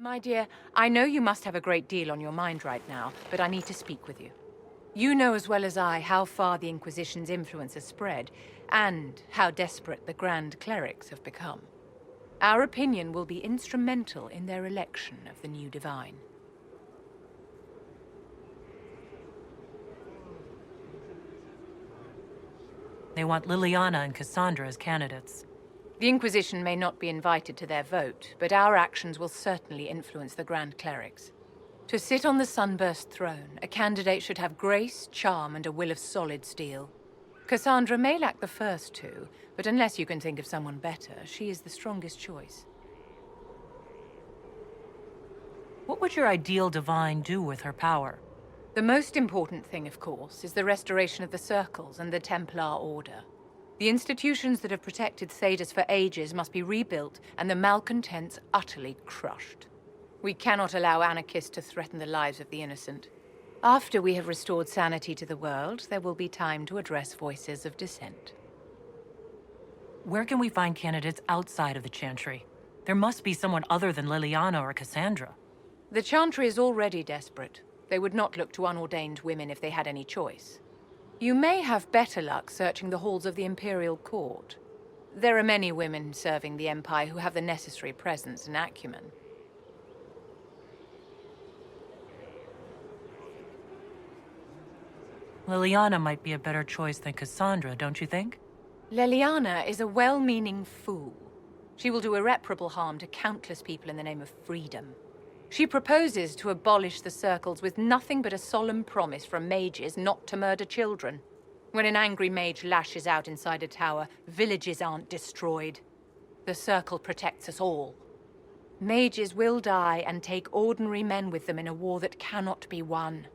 My dear, I know you must have a great deal on your mind right now, but I need to speak with you. You know as well as I how far the Inquisition's influence has spread, and how desperate the Grand Clerics have become. Our opinion will be instrumental in their election of the new Divine. They want Liliana and Cassandra as candidates. The Inquisition may not be invited to their vote, but our actions will certainly influence the Grand Clerics. To sit on the Sunburst throne, a candidate should have grace, charm, and a will of solid steel. Cassandra may lack the first two, but unless you can think of someone better, she is the strongest choice. What would your ideal divine do with her power? The most important thing, of course, is the restoration of the Circles and the Templar Order. The institutions that have protected Thedas for ages must be rebuilt, and the malcontents utterly crushed. We cannot allow anarchists to threaten the lives of the innocent. After we have restored sanity to the world, there will be time to address voices of dissent. Where can we find candidates outside of the Chantry? There must be someone other than Liliana or Cassandra. The Chantry is already desperate. They would not look to unordained women if they had any choice. You may have better luck searching the halls of the Imperial Court. There are many women serving the Empire who have the necessary presence and acumen. Liliana might be a better choice than Cassandra, don't you think? Liliana is a well-meaning fool. She will do irreparable harm to countless people in the name of freedom. She proposes to abolish the Circles with nothing but a solemn promise from mages not to murder children. When an angry mage lashes out inside a tower, villages aren't destroyed. The Circle protects us all. Mages will die and take ordinary men with them in a war that cannot be won.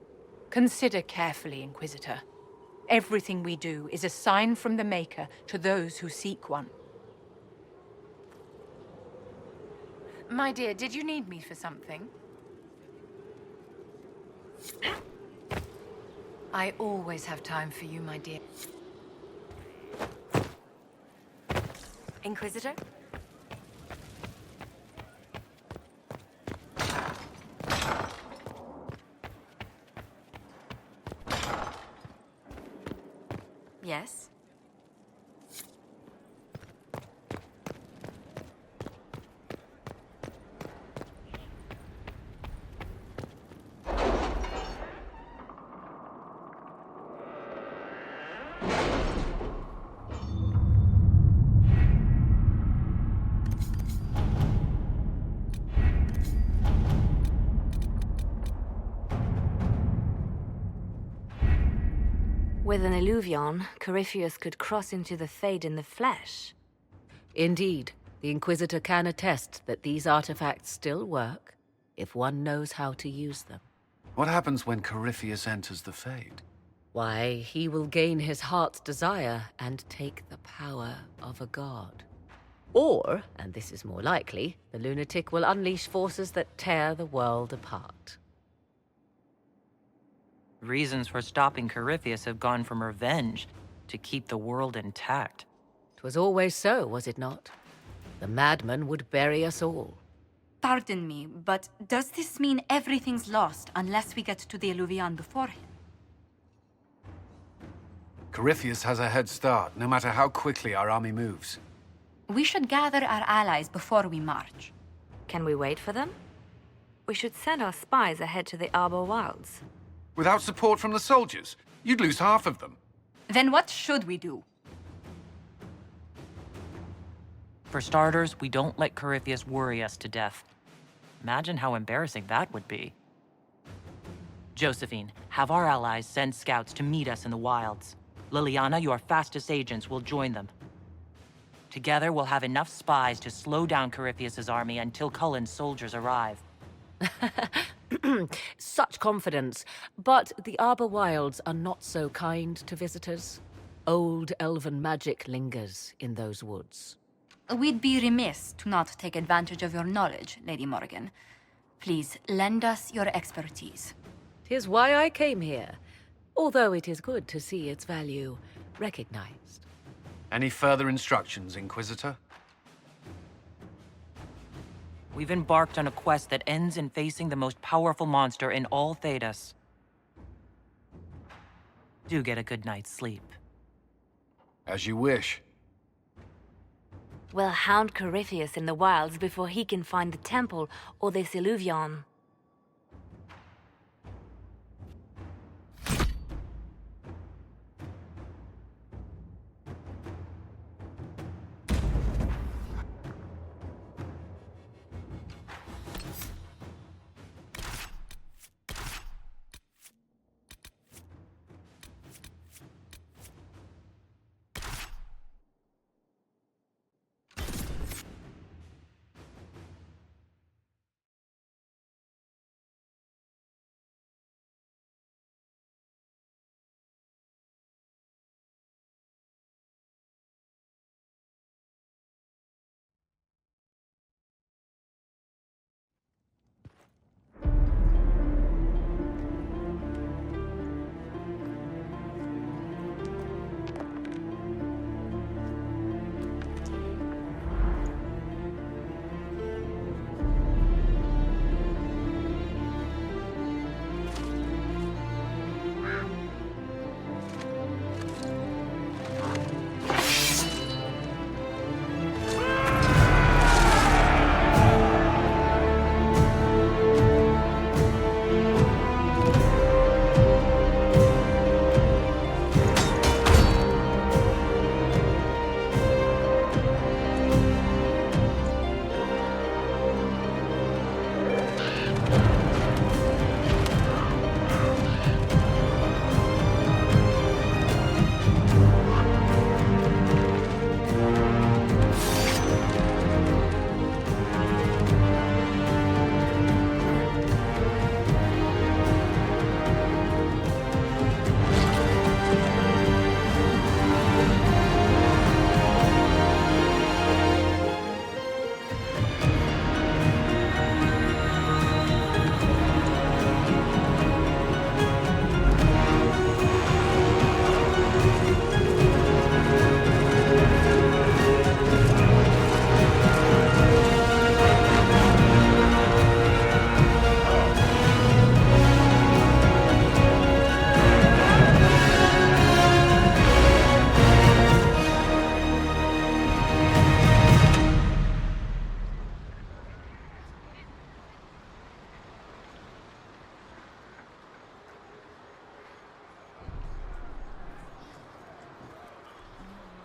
Consider carefully, Inquisitor. Everything we do is a sign from the Maker to those who seek one. My dear, did you need me for something? I always have time for you, my dear. Inquisitor? Yes? With an Illuvion, Corypheus could cross into the Fade in the flesh. Indeed, the Inquisitor can attest that these artifacts still work, if one knows how to use them. What happens when Corypheus enters the Fade? Why, he will gain his heart's desire and take the power of a god. Or, and this is more likely, the lunatic will unleash forces that tear the world apart. Reasons for stopping Corypheus have gone from revenge to keep the world intact. 'Twas always so, was it not? The madman would bury us all. Pardon me, but does this mean everything's lost unless we get to the Illuvion before him? Corypheus has a head start, no matter how quickly our army moves. We should gather our allies before we march. Can we wait for them? We should send our spies ahead to the Arbor Wilds. Without support from the soldiers, you'd lose half of them. Then what should we do? For starters, we don't let Corypheus worry us to death. Imagine how embarrassing that would be. Josephine, have our allies send scouts to meet us in the wilds. Liliana, your fastest agents, will join them. Together, we'll have enough spies to slow down Corypheus's army until Cullen's soldiers arrive. Such confidence. But the Arbor Wilds are not so kind to visitors. Old elven magic lingers in those woods. We'd be remiss to not take advantage of your knowledge, Lady Morgan. Please, lend us your expertise. 'Tis why I came here, although it is good to see its value recognized. Any further instructions, Inquisitor? We've embarked on a quest that ends in facing the most powerful monster in all Thedas. Do get a good night's sleep. As you wish. We'll hound Corypheus in the wilds before he can find the temple or this Illuvion.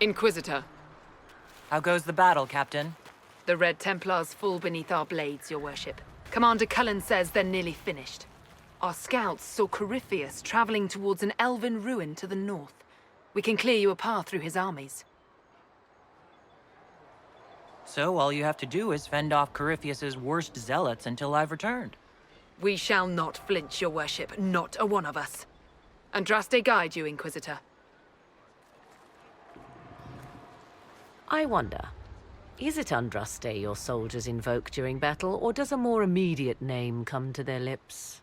Inquisitor, How goes the battle, Captain? the Red Templars fall beneath our blades, your worship. Commander Cullen says they're nearly finished. Our scouts saw Corypheus traveling towards an elven ruin to the north. We can clear you a path through his armies. So all you have to do is fend off Corypheus's worst zealots until I've returned. We shall not flinch, your worship, not a one of us. Andraste guide you, Inquisitor. I wonder, is it Andraste your soldiers invoke during battle, or does a more immediate name come to their lips?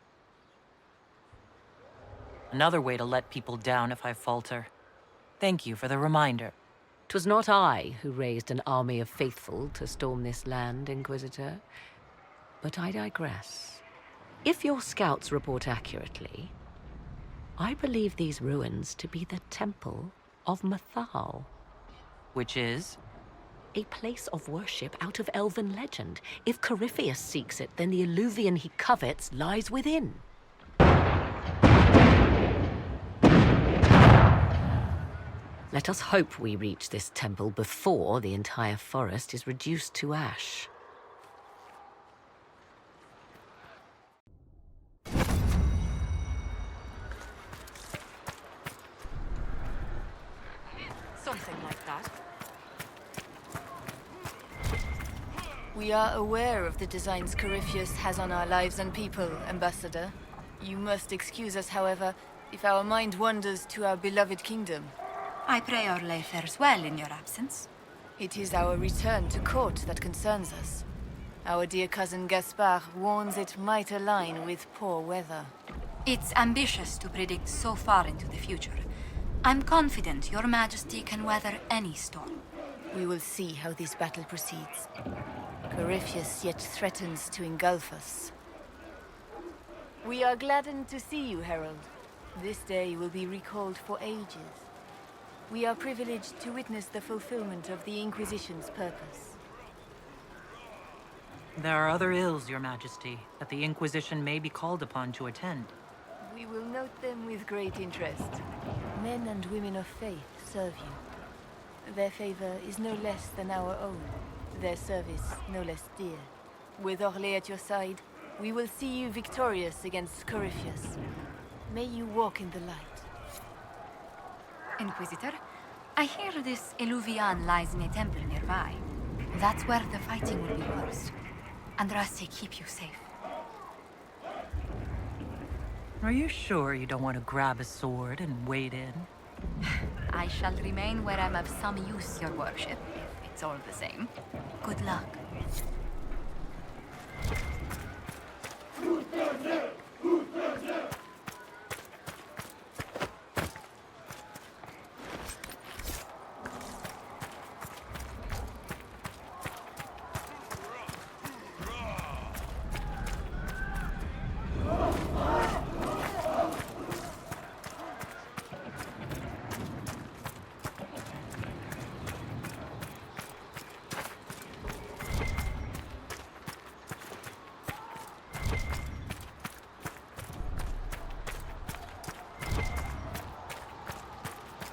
Another way to let people down if I falter. Thank you for the reminder. 'Twas not I who raised an army of faithful to storm this land, Inquisitor. But I digress. If your scouts report accurately, I believe these ruins to be the Temple of Mathal. Which is? A place of worship out of elven legend. If Corypheus seeks it, then the Illuvion he covets lies within. Let us hope we reach this temple before the entire forest is reduced to ash. Something like that. We are aware of the designs Corypheus has on our lives and people, Ambassador. You must excuse us, however, if our mind wanders to our beloved kingdom. I pray our lay fares well in your absence. It is our return to court that concerns us. Our dear cousin Gaspard warns it might align with poor weather. It's ambitious to predict so far into the future. I'm confident your majesty can weather any storm. We will see how this battle proceeds. Corypheus yet threatens to engulf us. We are gladdened to see you, Herald. This day will be recalled for ages. We are privileged to witness the fulfillment of the Inquisition's purpose. There are other ills, Your Majesty, that the Inquisition may be called upon to attend. We will note them with great interest. Men and women of faith serve you. Their favor is no less than our own. Their service no less dear. With Orlais at your side, we will see you victorious against Corypheus. May you walk in the light. Inquisitor, I hear this Eluvian lies in a temple nearby. That's where the fighting will be worst. Andraste, keep you safe. Are you sure you don't want to grab a sword and wade in? I shall remain where I'm of some use, your worship, if it's all the same. Good luck.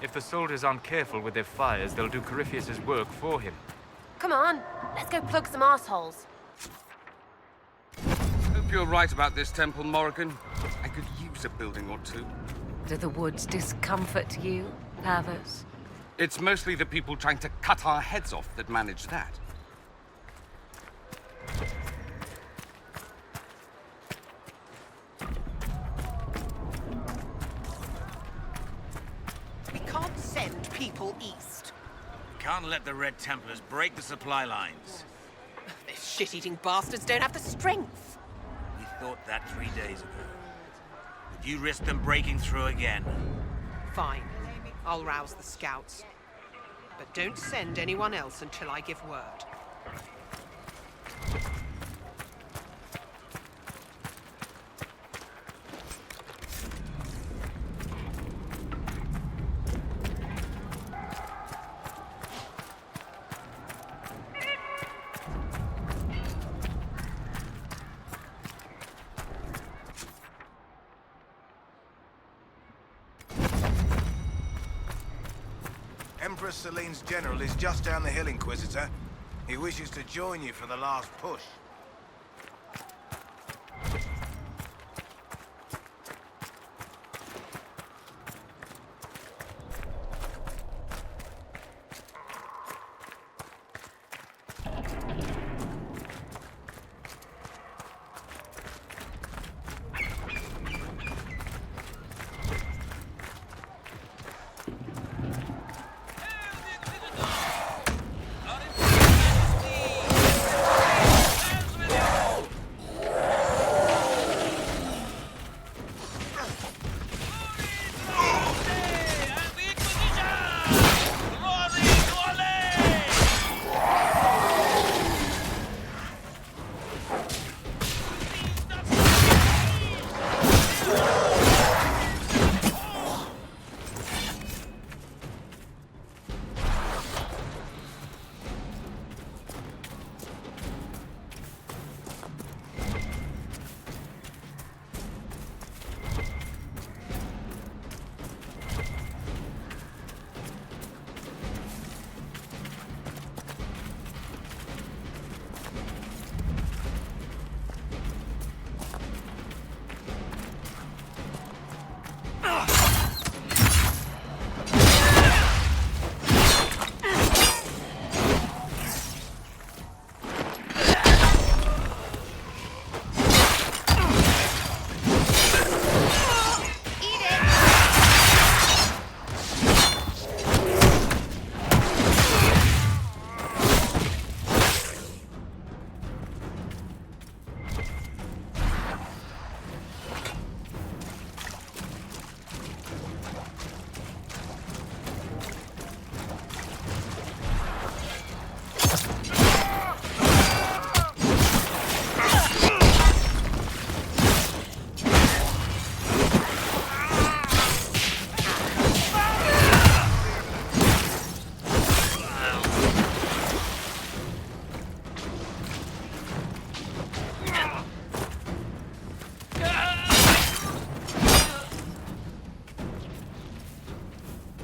If the soldiers aren't careful with their fires, they'll do Corypheus's work for him. Come on, let's go plug some assholes. Hope you're right about this temple, Morrigan. I could use a building or two. Do the woods discomfort you, Pavos? It's mostly the people trying to cut our heads off that manage that. We can't send people east. We can't let the Red Templars break the supply lines. Those shit-eating bastards don't have the strength. We thought that 3 days ago. Would you risk them breaking through again? Fine. I'll rouse the scouts. But don't send anyone else until I give word. Empress Celine's general is just down the hill, Inquisitor. He wishes to join you for the last push.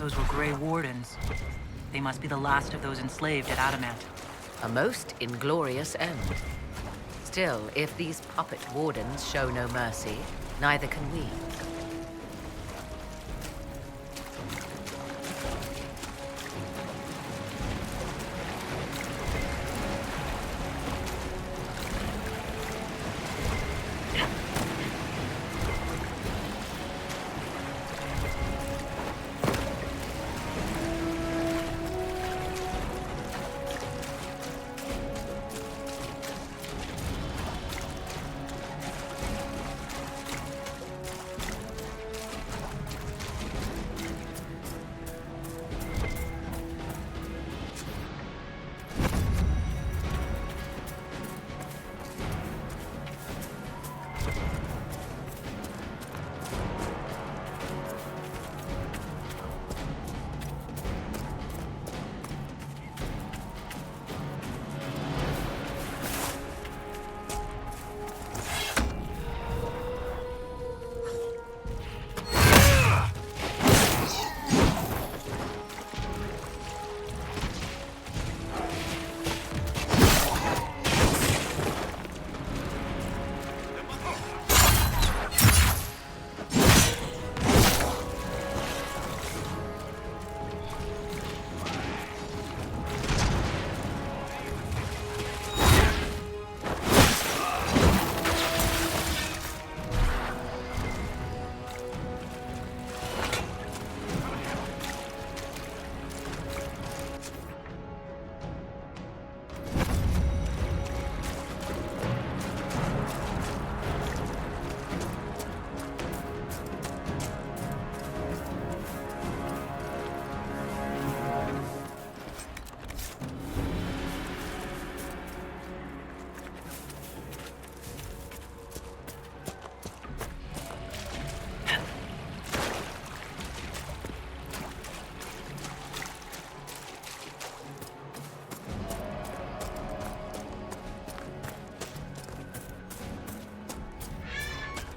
Those were Grey Wardens. They must be the last of those enslaved at Adamant. A most inglorious end. Still, if these puppet wardens show no mercy, neither can we.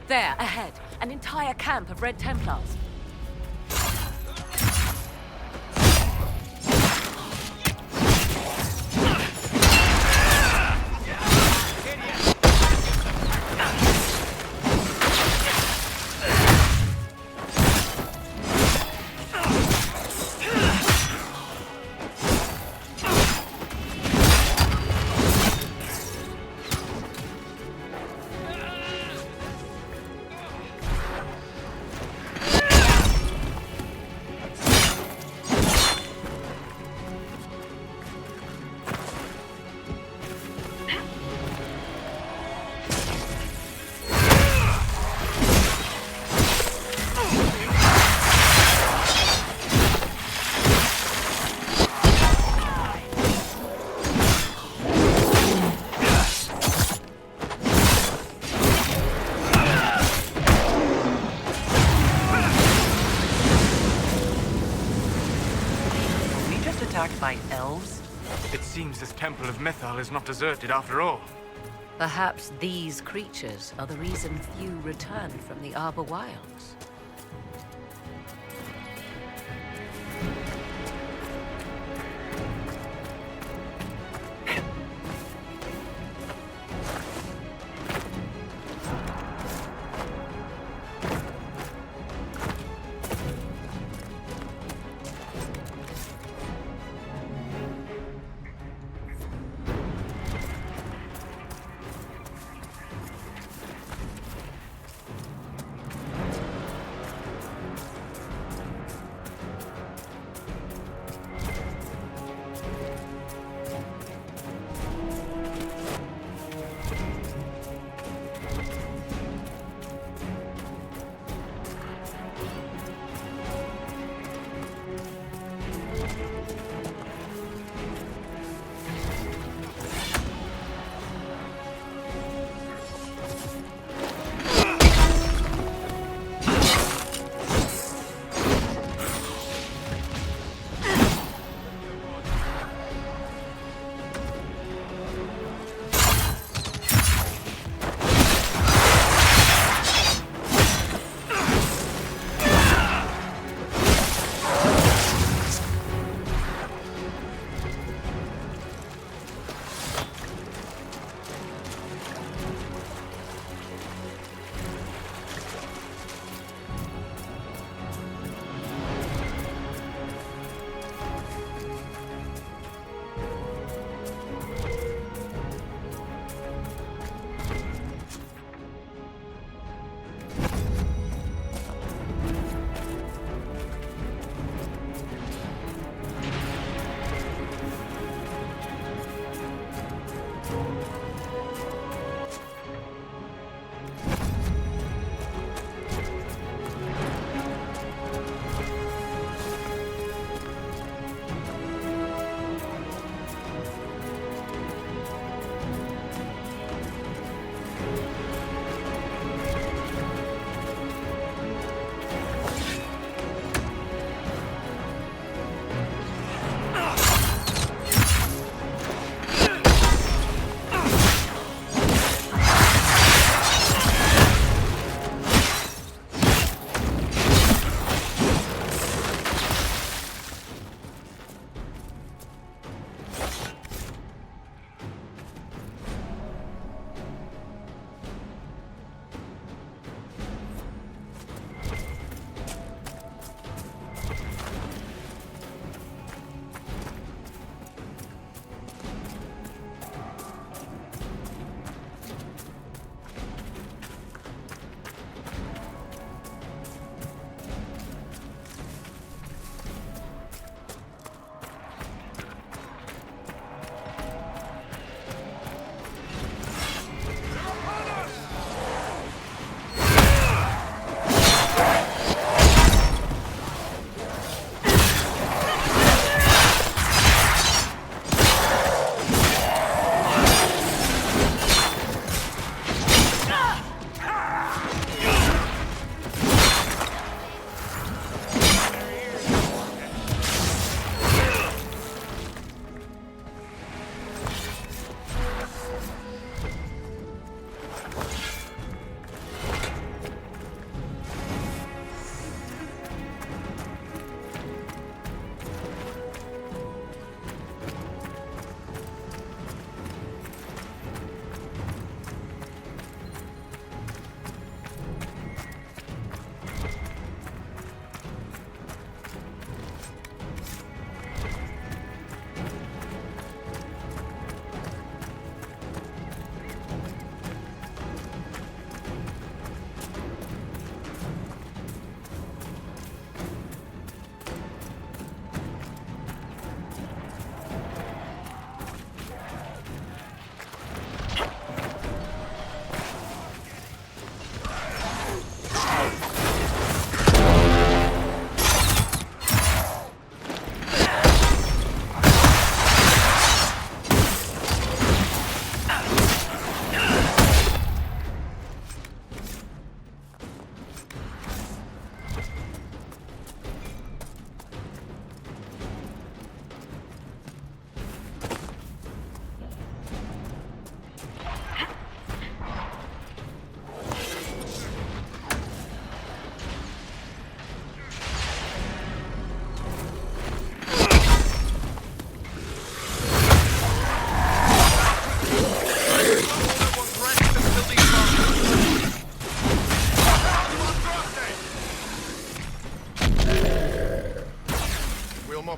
There, ahead, an entire camp of Red Templars. Attacked by elves? It seems this temple of Mythal is not deserted after all. Perhaps these creatures are the reason few return from the Arbor Wilds.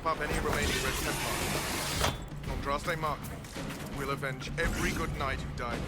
mop up any remaining Red Templars. Contraste mark me. We'll avenge every good knight who died.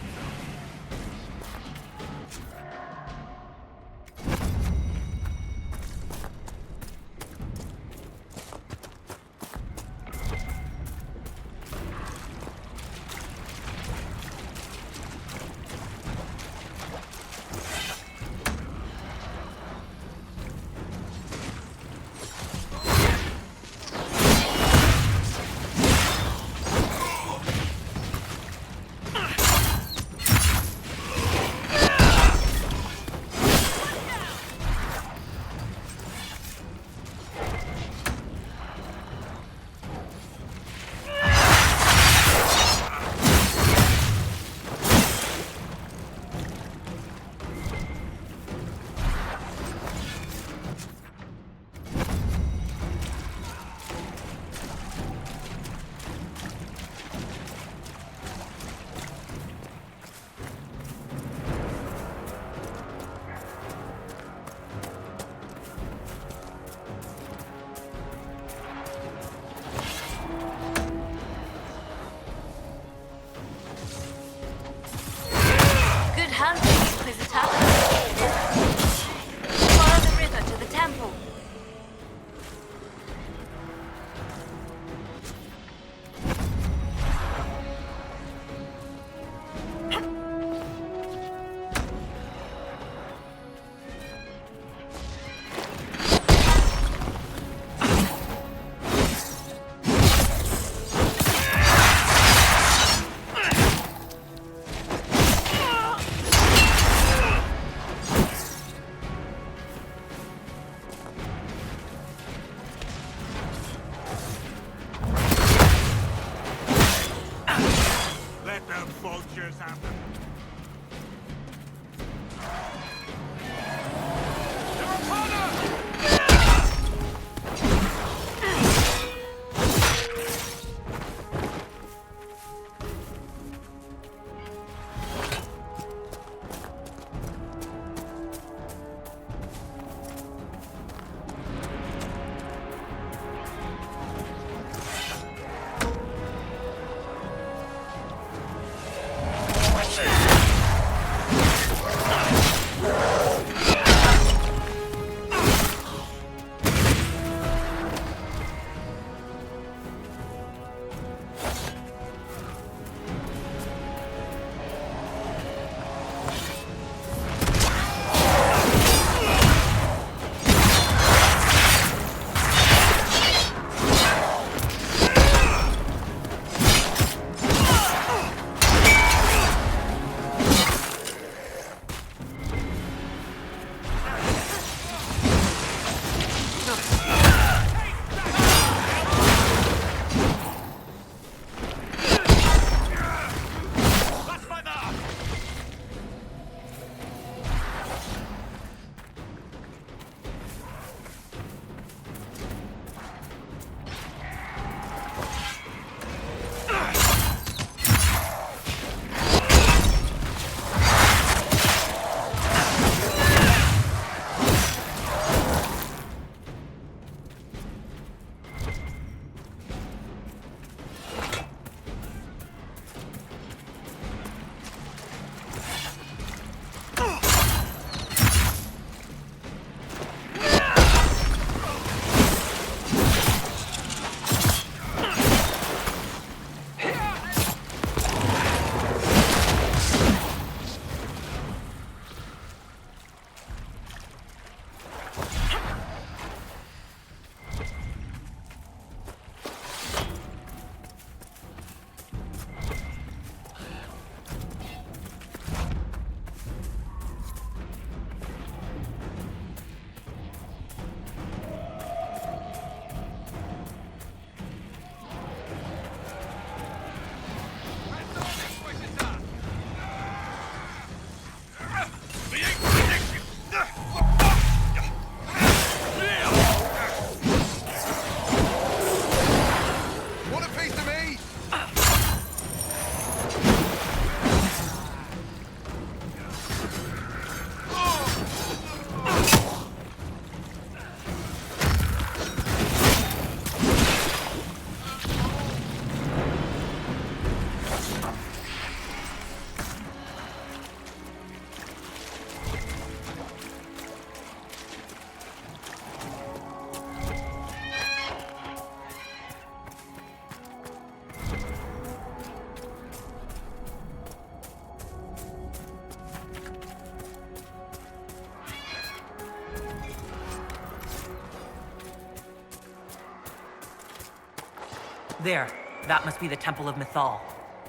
There. That must be the Temple of Mythal.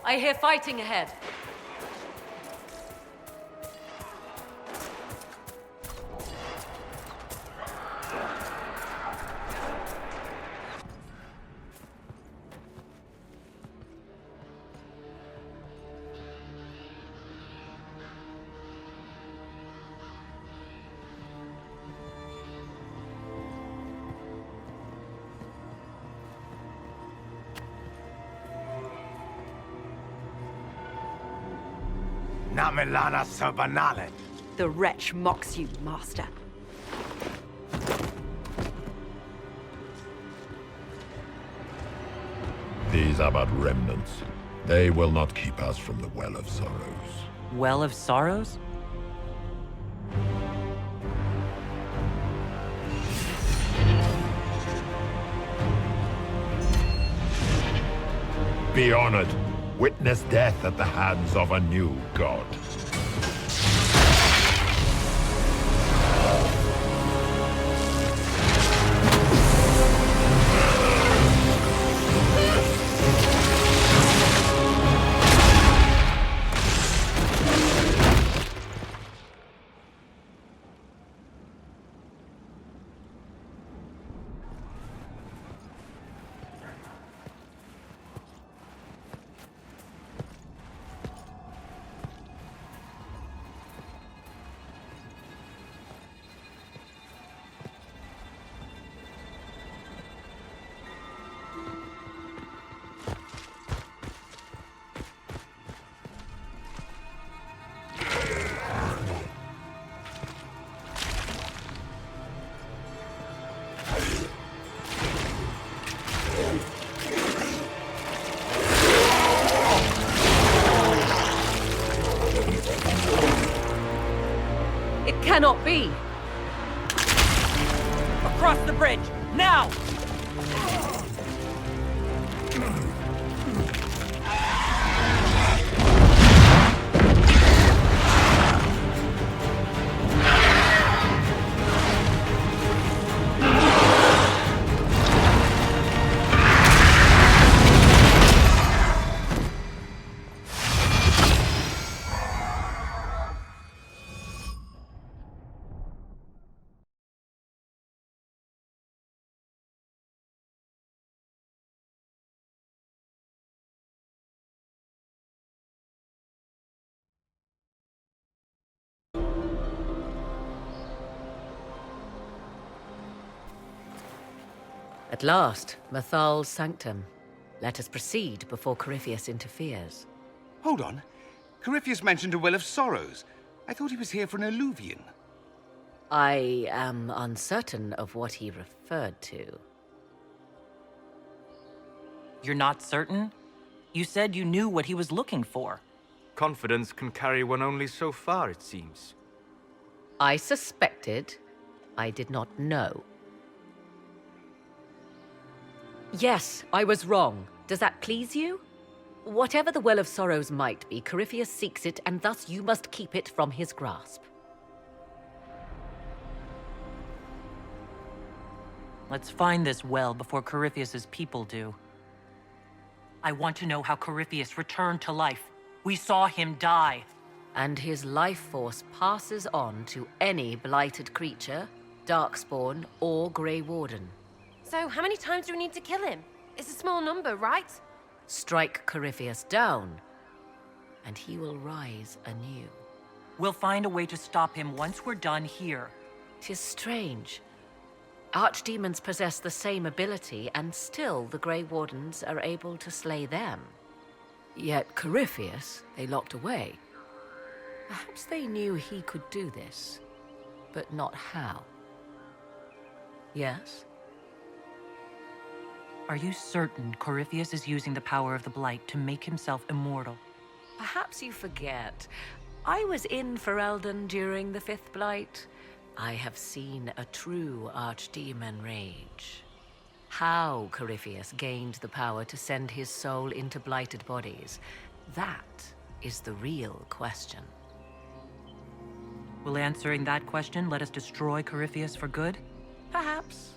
I hear fighting ahead. Namelana Sabanalet. The wretch mocks you, Master. These are but remnants. They will not keep us from the Well of Sorrows. Well of Sorrows? Be honored. Witness death at the hands of a new god. It cannot be! Across the bridge! Now! At last, Mythal's sanctum. Let us proceed before Corypheus interferes. Hold on. Corypheus mentioned a Well of Sorrows. I thought he was here for an alluvion. I am uncertain of what he referred to. You're not certain? You said you knew what he was looking for. Confidence can carry one only so far, it seems. I suspected. I did not know. Yes, I was wrong. Does that please you? Whatever the Well of Sorrows might be, Corypheus seeks it, and thus you must keep it from his grasp. Let's find this well before Corypheus's people do. I want to know how Corypheus returned to life. We saw him die. And his life force passes on to any blighted creature, Darkspawn, or Grey Warden. So, how many times do we need to kill him? It's a small number, right? Strike Corypheus down, and he will rise anew. We'll find a way to stop him once we're done here. 'Tis strange. Archdemons possess the same ability, and still the Grey Wardens are able to slay them. Yet Corypheus they locked away. Perhaps they knew he could do this, but not how. Yes? Are you certain Corypheus is using the power of the Blight to make himself immortal? Perhaps you forget. I was in Ferelden during the Fifth Blight. I have seen a true archdemon rage. How Corypheus gained the power to send his soul into blighted bodies, that is the real question. Will answering that question let us destroy Corypheus for good? Perhaps.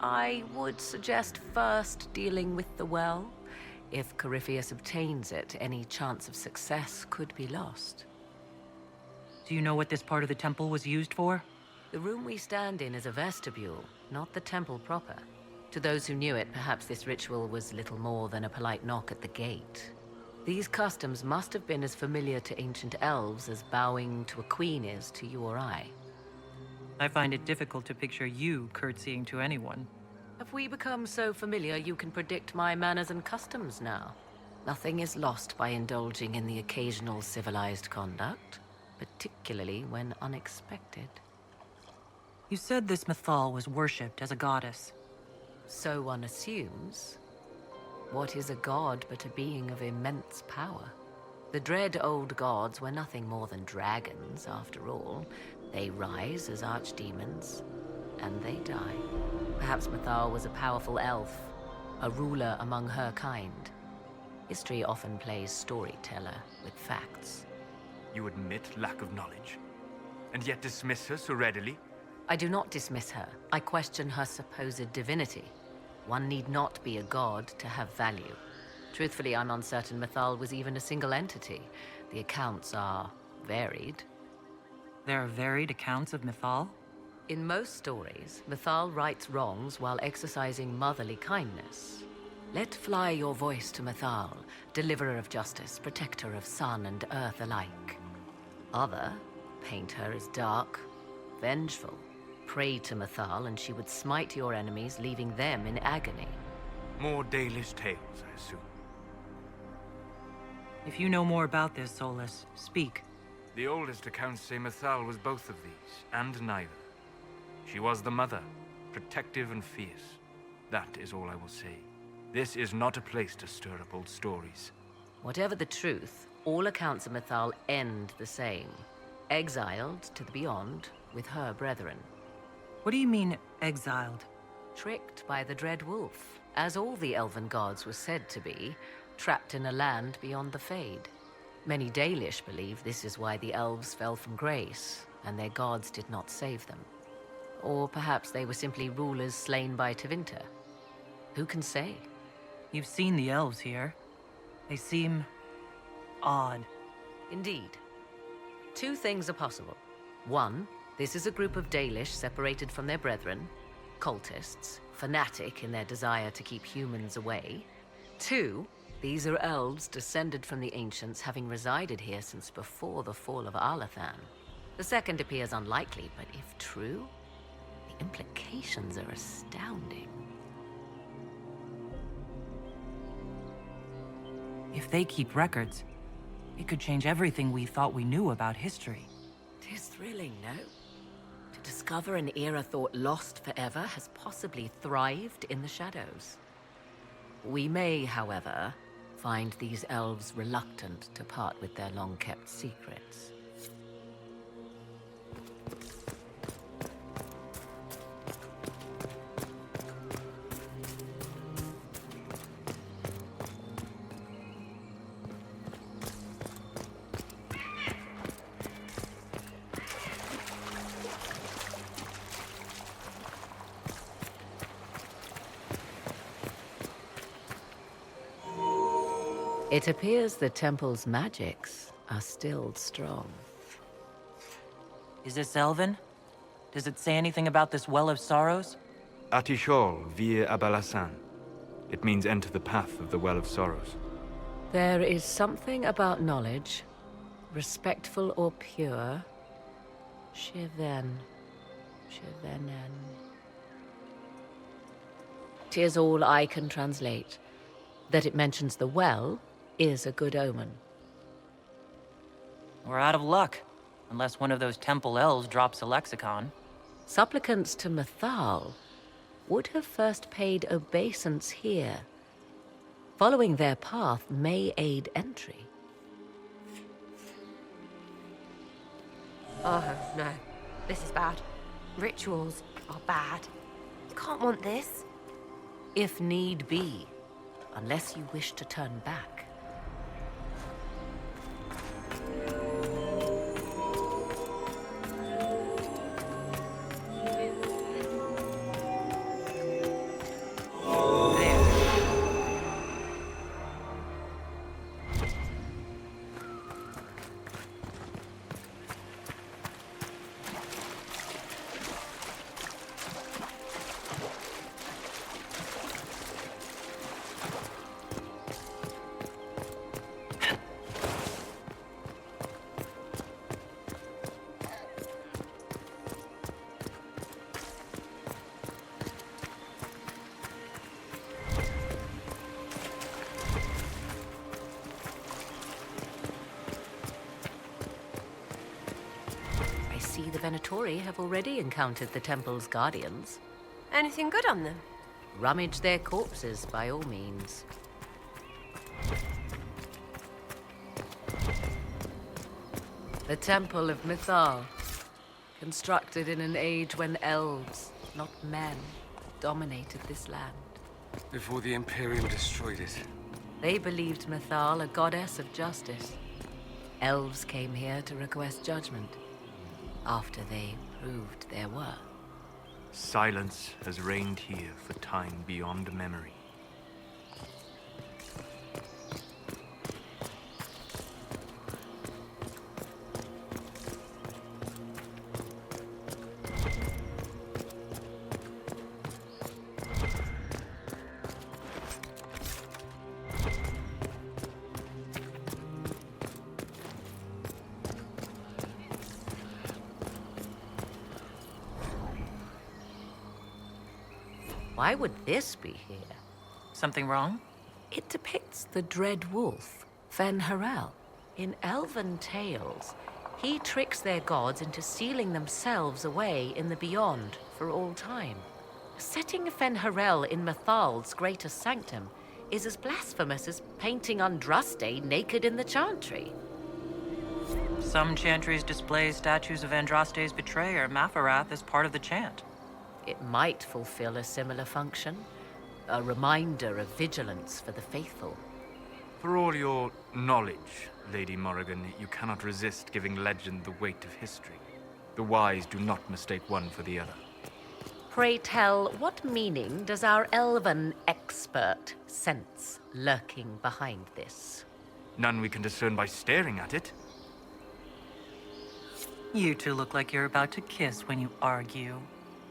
I would suggest first dealing with the well. If Corypheus obtains it, any chance of success could be lost. Do you know what this part of the temple was used for? The room we stand in is a vestibule, not the temple proper. To those who knew it, perhaps this ritual was little more than a polite knock at the gate. These customs must have been as familiar to ancient elves as bowing to a queen is to you or I. I find it difficult to picture you curtsying to anyone. Have we become so familiar you can predict my manners and customs now? Nothing is lost by indulging in the occasional civilized conduct, particularly when unexpected. You said this Mythal was worshipped as a goddess. So one assumes. What is a god but a being of immense power? The dread old gods were nothing more than dragons, after all. They rise as archdemons, and they die. Perhaps Mythal was a powerful elf, a ruler among her kind. History often plays storyteller with facts. You admit lack of knowledge, and yet dismiss her so readily? I do not dismiss her. I question her supposed divinity. One need not be a god to have value. Truthfully, I'm uncertain Mythal was even a single entity. The accounts are varied. There are varied accounts of Mythal? In most stories, Mythal rights wrongs while exercising motherly kindness. Let fly your voice to Mythal, deliverer of justice, protector of sun and earth alike. Other paint her as dark, vengeful. Pray to Mythal and she would smite your enemies, leaving them in agony. More Dalish tales, I assume. If you know more about this, Solus, speak. The oldest accounts say Mythal was both of these, and neither. She was the mother, protective and fierce. That is all I will say. This is not a place to stir up old stories. Whatever the truth, all accounts of Mythal end the same. Exiled to the beyond with her brethren. What do you mean, exiled? Tricked by the Dread Wolf, as all the elven gods were said to be, trapped in a land beyond the Fade. Many Dalish believe this is why the elves fell from grace, and their gods did not save them. Or perhaps they were simply rulers slain by Tevinter. Who can say? You've seen the elves here. They seem odd. Indeed. Two things are possible. One, this is a group of Dalish separated from their brethren, cultists, fanatic in their desire to keep humans away. Two, these are elves descended from the ancients, having resided here since before the fall of Arlathan. The second appears unlikely, but if true, the implications are astounding. If they keep records, it could change everything we thought we knew about history. 'Tis thrilling, no? To discover an era thought lost forever has possibly thrived in the shadows. We may, however, find these elves reluctant to part with their long-kept secrets. It appears the temple's magics are still strong. Is this Elven? Does it say anything about this Well of Sorrows? Atishol vir Abalasan. It means enter the path of the Well of Sorrows. There is something about knowledge, respectful or pure. Shivenen. 'Tis all I can translate. That it mentions the well is a good omen. We're out of luck, unless one of those temple elves drops a lexicon. Supplicants to Mythal would have first paid obeisance here. Following their path may aid entry. Oh, no. This is bad. Rituals are bad. You can't want this. If need be, unless you wish to turn back. the Venatori have already encountered the temple's guardians. Anything good on them? Rummage their corpses, by all means. The Temple of Mythal, constructed in an age when elves, not men, dominated this land. Before the Imperium destroyed it. They believed Mythal a goddess of justice. Elves came here to request judgment, after they proved their worth. Silence has reigned here for time beyond memory. Why would this be here? Something wrong? It depicts the dread wolf, Fen-Harel. In elven tales, he tricks their gods into sealing themselves away in the beyond for all time. Setting Fen-Harel in Mythal's greatest sanctum is as blasphemous as painting Andraste naked in the chantry. Some chantries display statues of Andraste's betrayer, Mafarath, as part of the chant. It might fulfill a similar function, a reminder of vigilance for the faithful. For all your knowledge, Lady Morrigan, you cannot resist giving legend the weight of history. The wise do not mistake one for the other. Pray tell, what meaning does our elven expert sense lurking behind this? None we can discern by staring at it. You two look like you're about to kiss when you argue.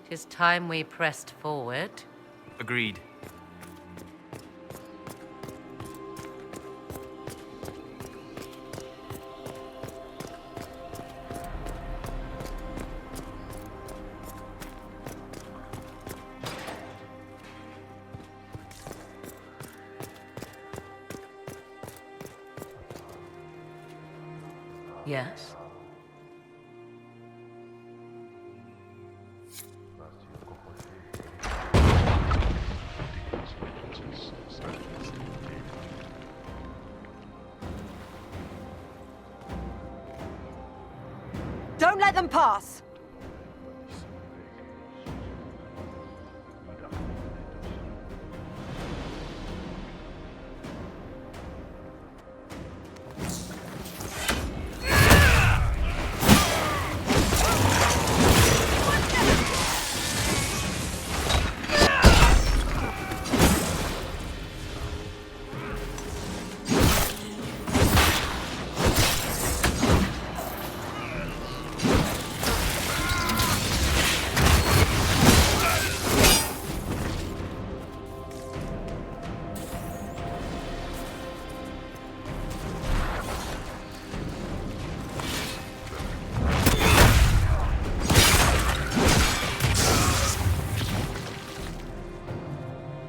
'Tis time we pressed forward. Agreed. Yes? Don't let them pass!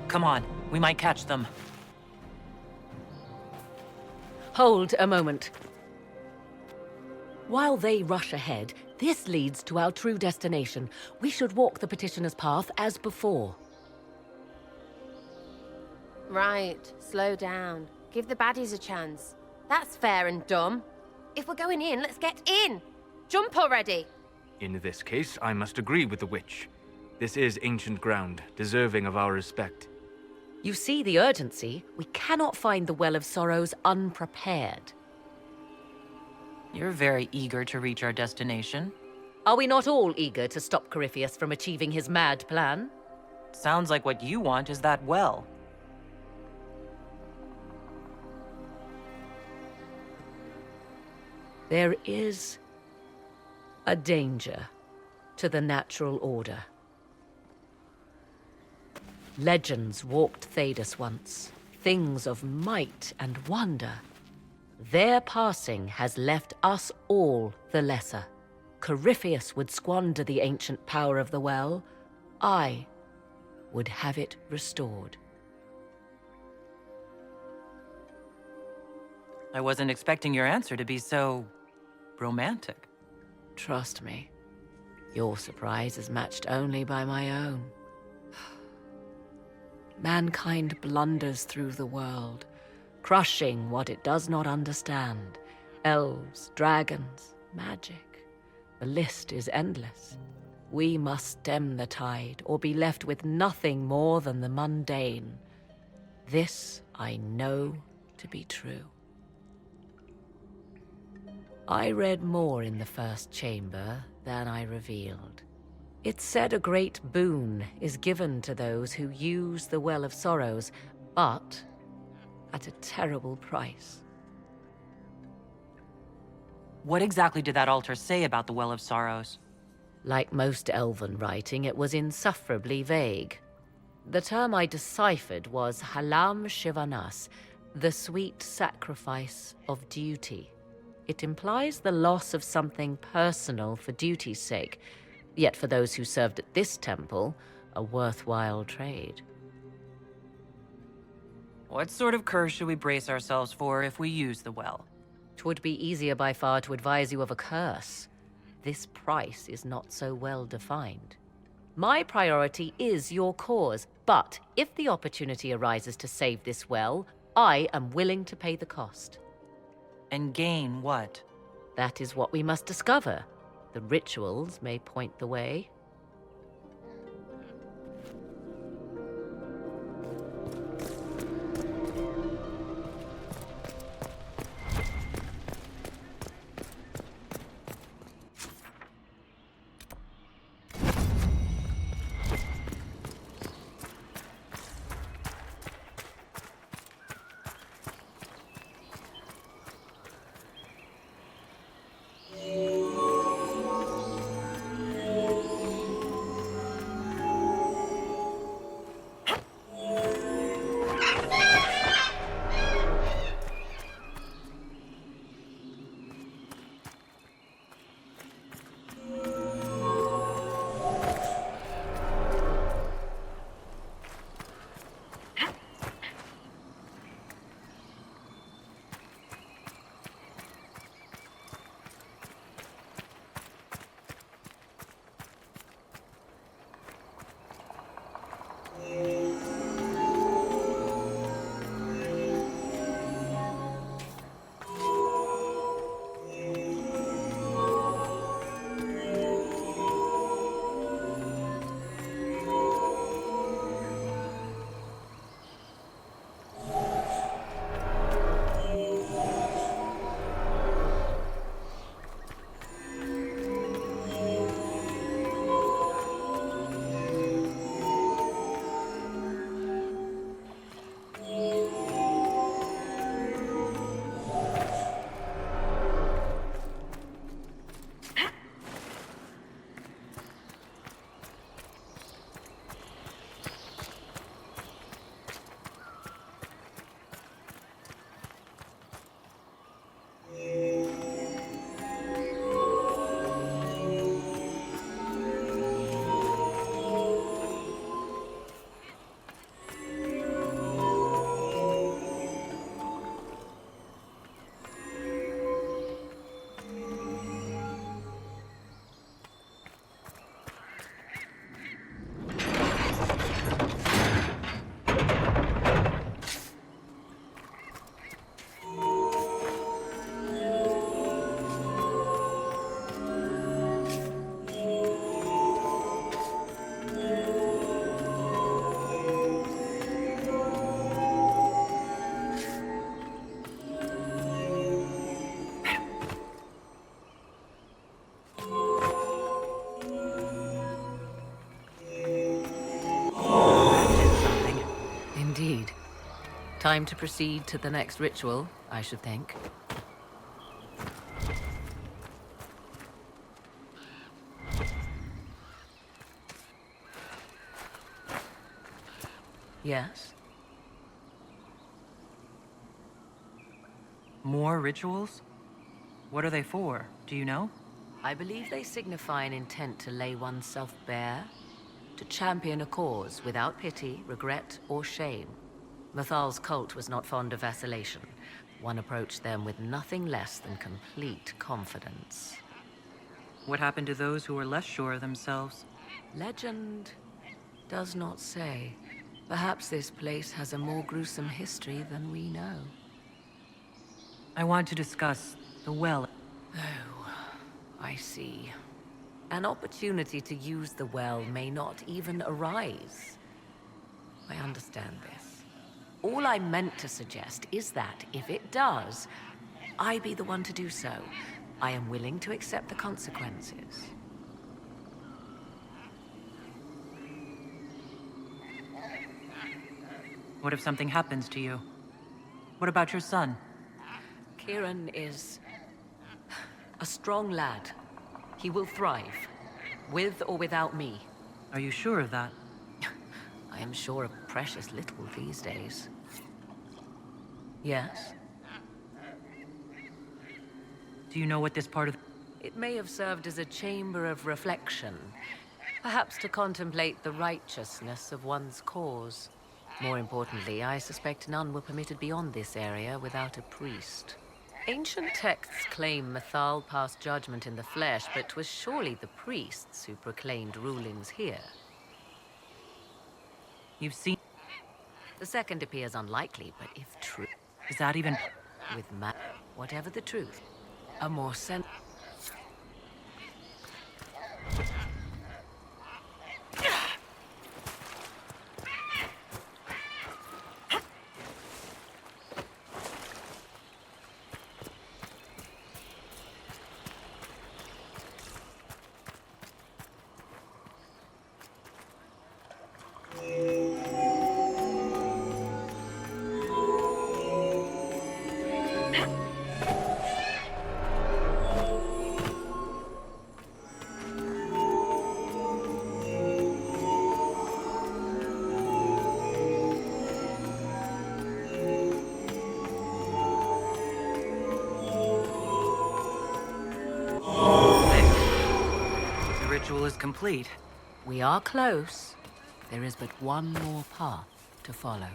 Come on, we might catch them. Hold a moment. While they rush ahead, this leads to our true destination. We should walk the petitioner's path as before. Right, slow down. Give the baddies a chance. That's fair and dumb. If we're going in, let's get in! Jump already! In this case, I must agree with the witch. This is ancient ground, deserving of our respect. You see the urgency? We cannot find the Well of Sorrows unprepared. You're very eager to reach our destination. Are we not all eager to stop Corypheus from achieving his mad plan? Sounds like what you want is that well. There is a danger to the natural order. Legends walked Thedas once, things of might and wonder. Their passing has left us all the lesser. Corypheus would squander the ancient power of the well. I would have it restored. I wasn't expecting your answer to be so romantic. Trust me, Your surprise is matched only by my own. Mankind blunders through the world, crushing what it does not understand. Elves, dragons, magic. The list is endless. We must stem the tide, or be left with nothing more than the mundane. This I know to be true. I read more in the first chamber than I revealed. It said a great boon is given to those who use the Well of Sorrows, but at a terrible price. What exactly did that altar say about the Well of Sorrows? Like most elven writing, it was insufferably vague. The term I deciphered was Halam Shivanas, the sweet sacrifice of duty. It implies the loss of something personal for duty's sake, yet for those who served at this temple, a worthwhile trade. What sort of curse should we brace ourselves for if we use the well? 'Twould be easier by far to advise you of a curse. This price is not so well defined. My priority is your cause, but if the opportunity arises to save this well, I am willing to pay the cost. And gain what? That is what we must discover. The rituals may point the way. Time to proceed to the next ritual, I should think. Yes? More rituals? What are they for? Do you know? I believe they signify an intent to lay oneself bare, to champion a cause without pity, regret, or shame. Mathal's cult was not fond of vacillation. One approached them with nothing less than complete confidence. What happened to those who were less sure of themselves? Legend does not say. Perhaps this place has a more gruesome history than we know. I want to discuss the well. Oh, I see. An opportunity to use the well may not even arise. I understand this. All I meant to suggest is that, if it does, I be the one to do so. I am willing to accept the consequences. What if something happens to you? What about your son? Kieran is a strong lad. He will thrive, with or without me. Are you sure of that? I am sure of precious little these days. Yes? Do you know what this part of... It may have served as a chamber of reflection, perhaps to contemplate the righteousness of one's cause. More importantly, I suspect none were permitted beyond this area without a priest. Ancient texts claim Mythal passed judgment in the flesh, but 'twas surely the priests who proclaimed rulings here. You've seen... The second appears unlikely, but if true... Is that even... With whatever the truth, a more The ritual is complete. We are close. There is but one more path to follow.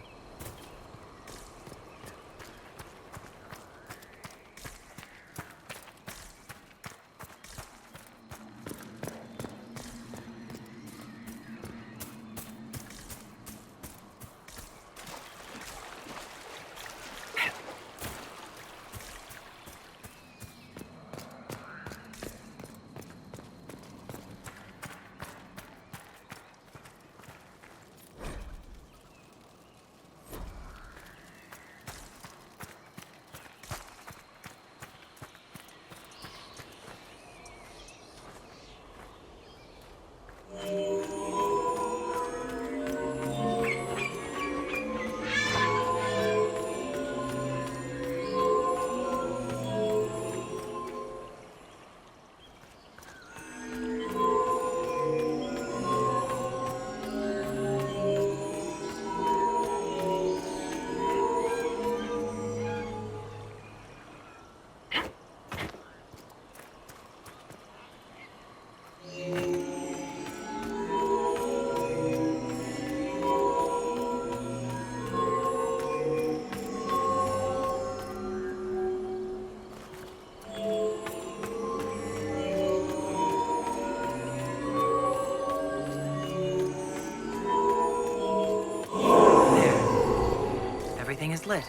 Everything is lit.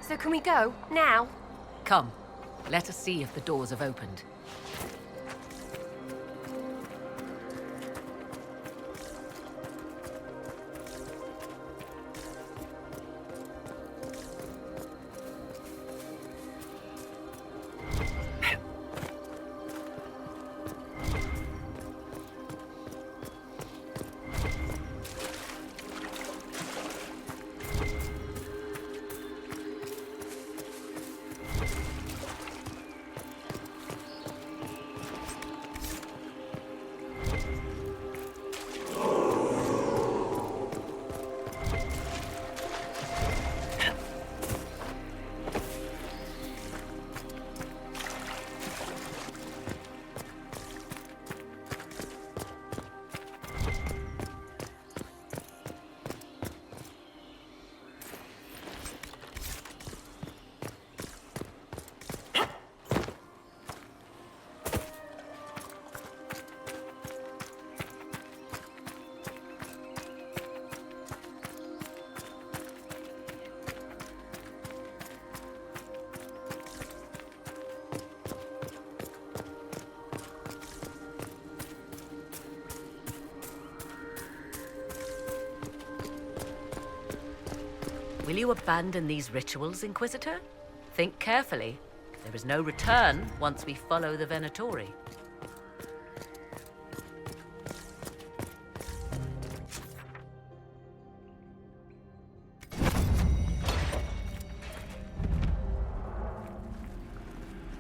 So can we go? Now? Come, let us see if the doors have opened. Will you abandon these rituals, Inquisitor? Think carefully. There is no return once we follow the Venatori.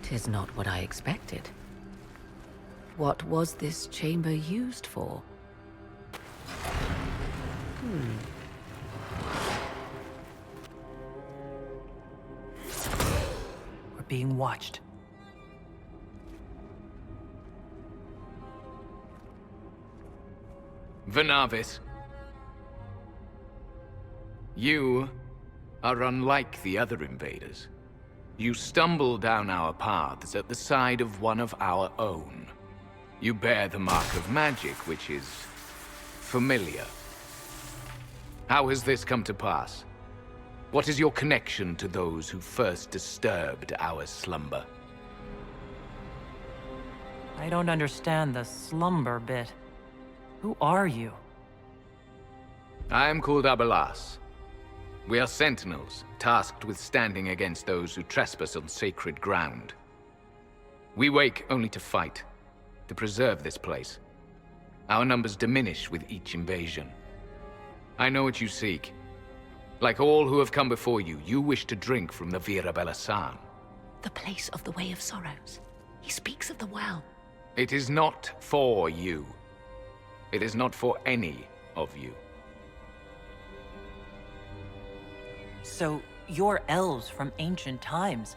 Tis not what I expected. What was this chamber used for? We're being watched. Venavis. You are unlike the other invaders. You stumble down our paths at the side of one of our own. You bear the mark of magic, which is familiar. How has this come to pass? What is your connection to those who first disturbed our slumber? I don't understand the slumber bit. Who are you? I am called Abelas. We are sentinels, tasked with standing against those who trespass on sacred ground. We wake only to fight, to preserve this place. Our numbers diminish with each invasion. I know what you seek. Like all who have come before you, you wish to drink from the Vira Belasan. The place of the Way of Sorrows. He speaks of the well. It is not for you. It is not for any of you. So, you're elves from ancient times,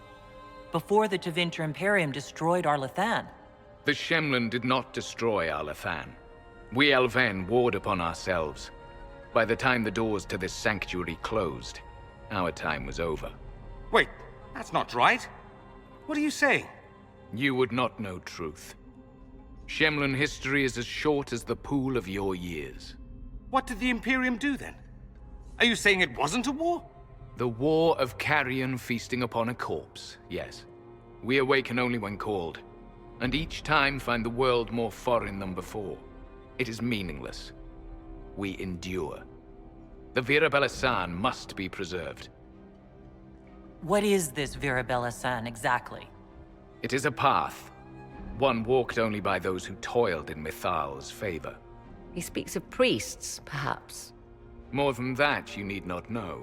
before the Tevinter Imperium destroyed Arlathan. The Shemlin did not destroy Arlathan. We Elven warred upon ourselves. By the time the doors to this sanctuary closed, our time was over. Wait, that's not right. What are you saying? You would not know truth. Shemlin history is as short as the pool of your years. What did the Imperium do then? Are you saying it wasn't a war? The war of carrion feasting upon a corpse, yes. We awaken only when called, and each time find the world more foreign than before. It is meaningless. We endure. The Vira Belasan must be preserved. What is this Vira Belasan exactly? It is a path. One walked only by those who toiled in Mithal's favor. He speaks of priests, perhaps. More than that, you need not know.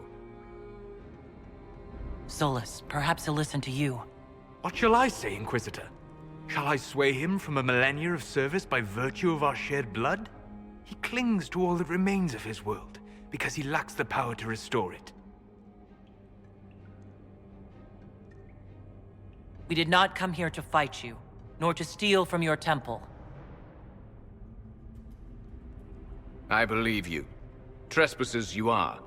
Solus, perhaps he'll listen to you. What shall I say, Inquisitor? Shall I sway him from a millennia of service by virtue of our shared blood? He clings to all that remains of his world, because he lacks the power to restore it. We did not come here to fight you, nor to steal from your temple. I believe you. Trespassers you are,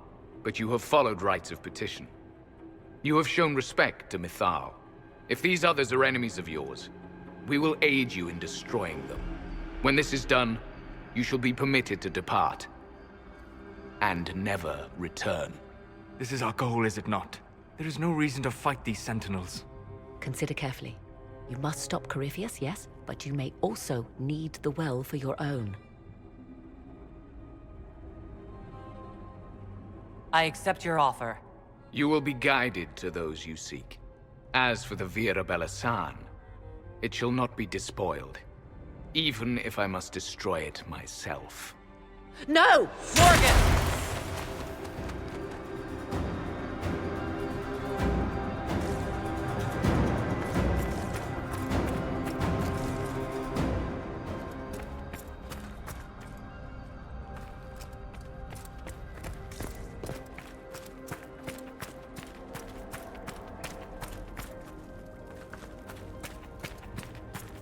but you have followed rites of petition. You have shown respect to Mithal. If these others are enemies of yours, we will aid you in destroying them. When this is done, you shall be permitted to depart. And never return. This is our goal, is it not? There is no reason to fight these sentinels. Consider carefully. You must stop Corypheus, yes, but you may also need the well for your own. I accept your offer. You will be guided to those you seek. As for the Vira Belasan, it shall not be despoiled, even if I must destroy it myself. No! Morgan!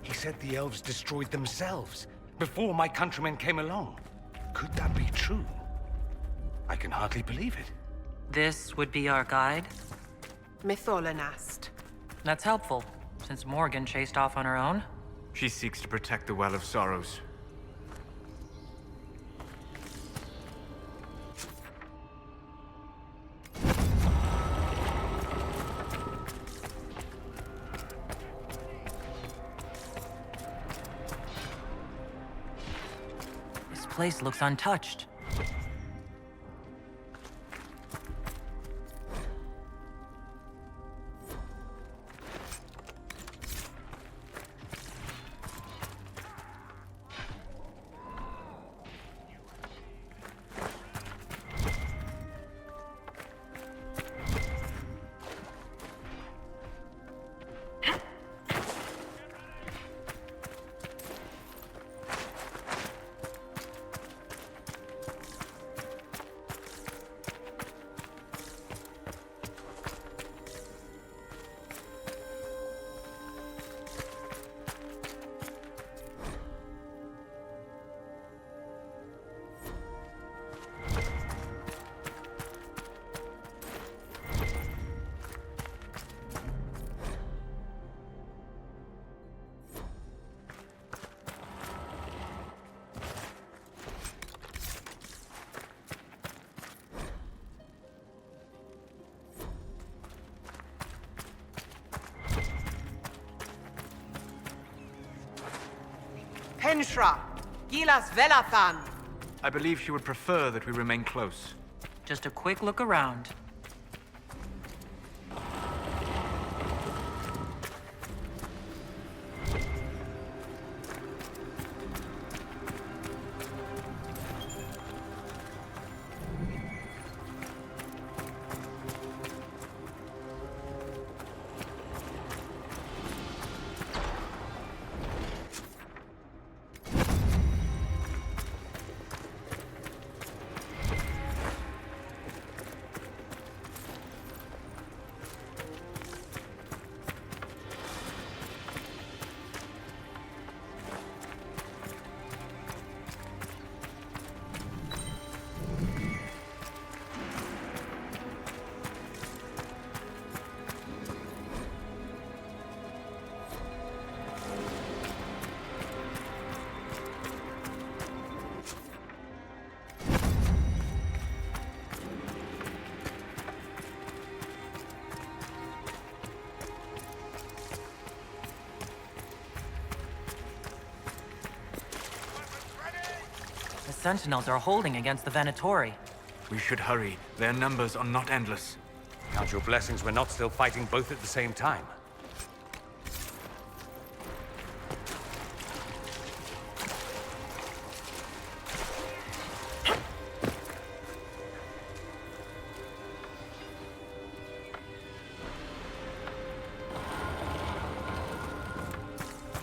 He said the elves destroyed themselves before my countrymen came along. Could that be true? I can hardly believe it. This would be our guide? Mytholanast. That's helpful, since Morgan chased off on her own. She seeks to protect the Well of Sorrows. This place looks untouched. Henshra, Gilas Velathan. I believe she would prefer that we remain close. Just a quick look around. The Sentinels are holding against the Venatori. We should hurry. Their numbers are not endless. Count your blessings we're not still fighting both at the same time.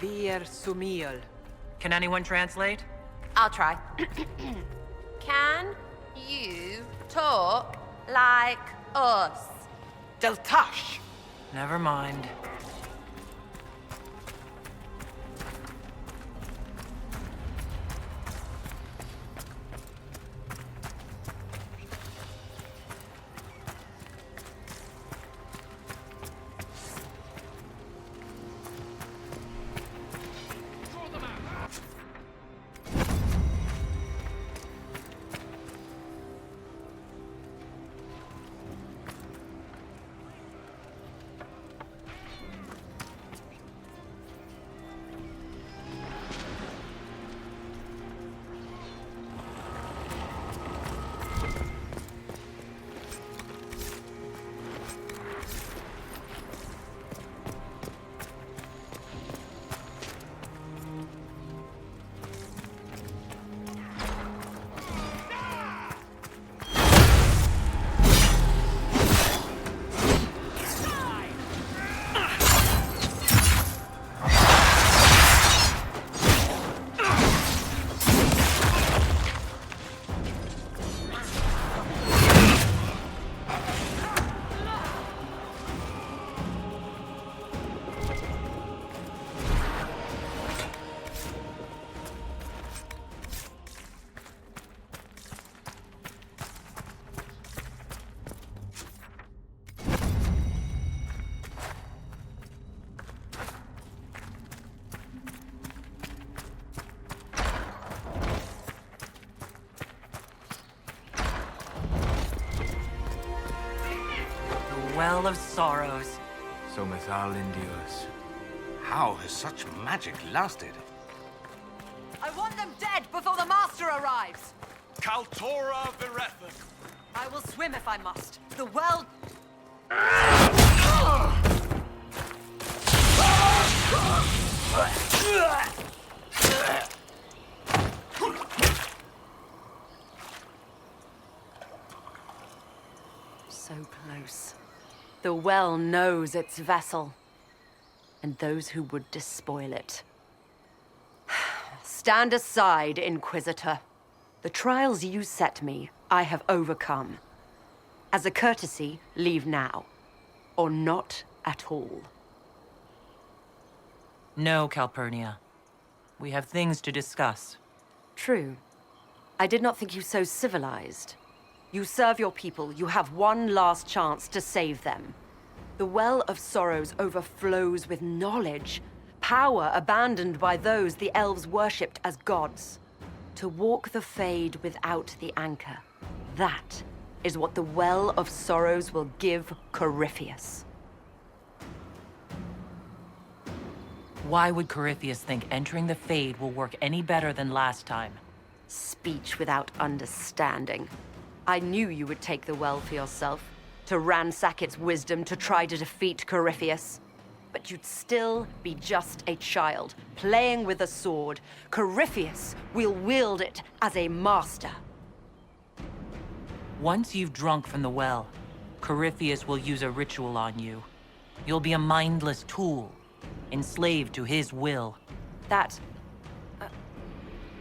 Vir Sumiel. Can anyone translate? I'll try. Can you talk like us? Deltash! Never mind. Well of Sorrows. So Mithal endures. How has such magic lasted? I want them dead before the Master arrives! Kaltora Virethan! I will swim if I must. The well... So close. The well knows its vessel, and those who would despoil it. Stand aside, Inquisitor. The trials you set me, I have overcome. As a courtesy, leave now. Or not at all. No, Calpurnia. We have things to discuss. True. I did not think you so civilized. You serve your people. You have one last chance to save them. The Well of Sorrows overflows with knowledge, power abandoned by those the elves worshipped as gods. To walk the Fade without the anchor. That is what the Well of Sorrows will give Corypheus. Why would Corypheus think entering the Fade will work any better than last time? Speech without understanding. I knew you would take the well for yourself, to ransack its wisdom to try to defeat Corypheus. But you'd still be just a child, playing with a sword. Corypheus will wield it as a master. Once you've drunk from the well, Corypheus will use a ritual on you. You'll be a mindless tool, enslaved to his will.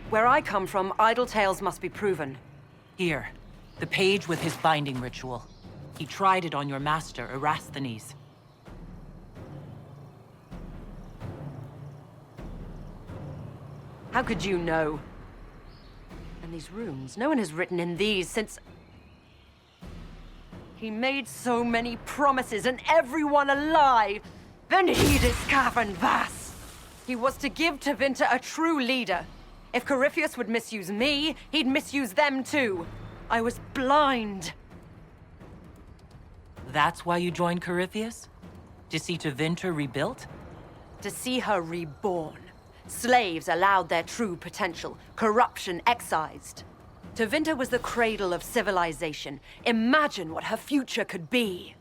Where I come from, idle tales must be proven. Here, the page with his binding ritual. He tried it on your master, Erasthenes. How could you know? And these runes, no one has written in these since... He made so many promises, and everyone a lie! Then he discaverned Vas! He was to give Tevinter a true leader. If Corypheus would misuse me, he'd misuse them too. I was blind. That's why you joined Corypheus? To see Tevinter rebuilt? To see her reborn. Slaves allowed their true potential, corruption excised. Tevinter was the cradle of civilization. Imagine what her future could be.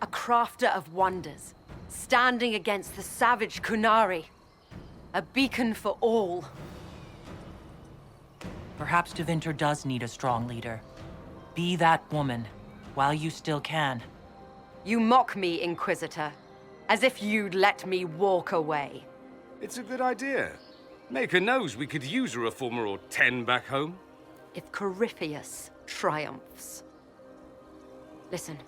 A crafter of wonders, standing against the savage Kunari. A beacon for all. Perhaps Tevinter does need a strong leader. Be that woman, while you still can. You mock me, Inquisitor, as if you'd let me walk away. It's a good idea. Maker knows we could use a reformer or 10 back home. If Corypheus triumphs. Listen,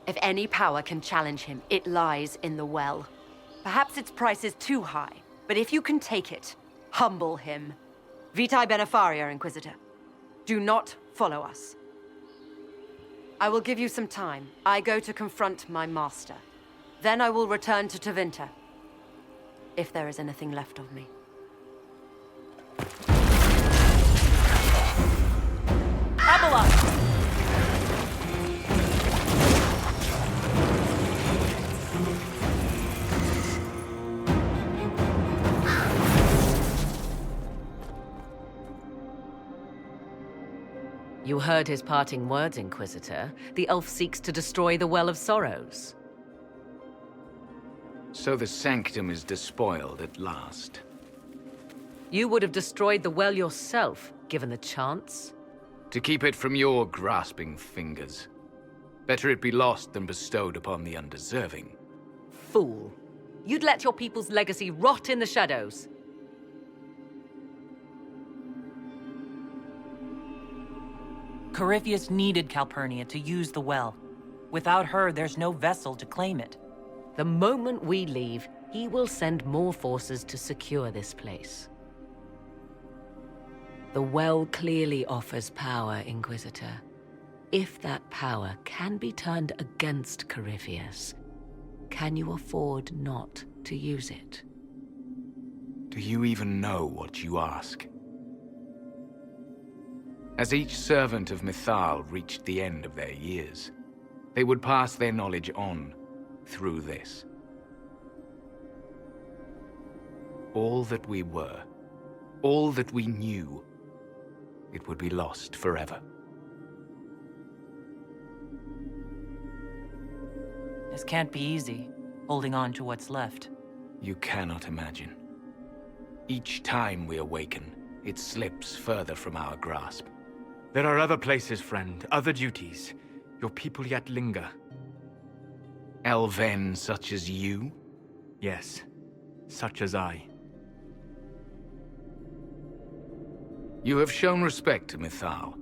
if any power can challenge him, it lies in the well. Perhaps its price is too high, but if you can take it, humble him. Vitae Benefaria, Inquisitor. Do not follow us. I will give you some time. I go to confront my master. Then I will return to Tevinter. If there is anything left of me. Abela! You heard his parting words, Inquisitor. The elf seeks to destroy the Well of Sorrows. So the Sanctum is despoiled at last. You would have destroyed the well yourself, given the chance. To keep it from your grasping fingers. Better it be lost than bestowed upon the undeserving. Fool. You'd let your people's legacy rot in the shadows. Corypheus needed Calpurnia to use the well. Without her, there's no vessel to claim it. The moment we leave, he will send more forces to secure this place. The well clearly offers power, Inquisitor. If that power can be turned against Corypheus, can you afford not to use it? Do you even know what you ask? As each servant of Mythal reached the end of their years, they would pass their knowledge on through this. All that we were, all that we knew, it would be lost forever. This can't be easy, holding on to what's left. You cannot imagine. Each time we awaken, it slips further from our grasp. There are other places, friend, other duties. Your people yet linger. Elven such as you? Yes, such as I. You have shown respect to Mythal,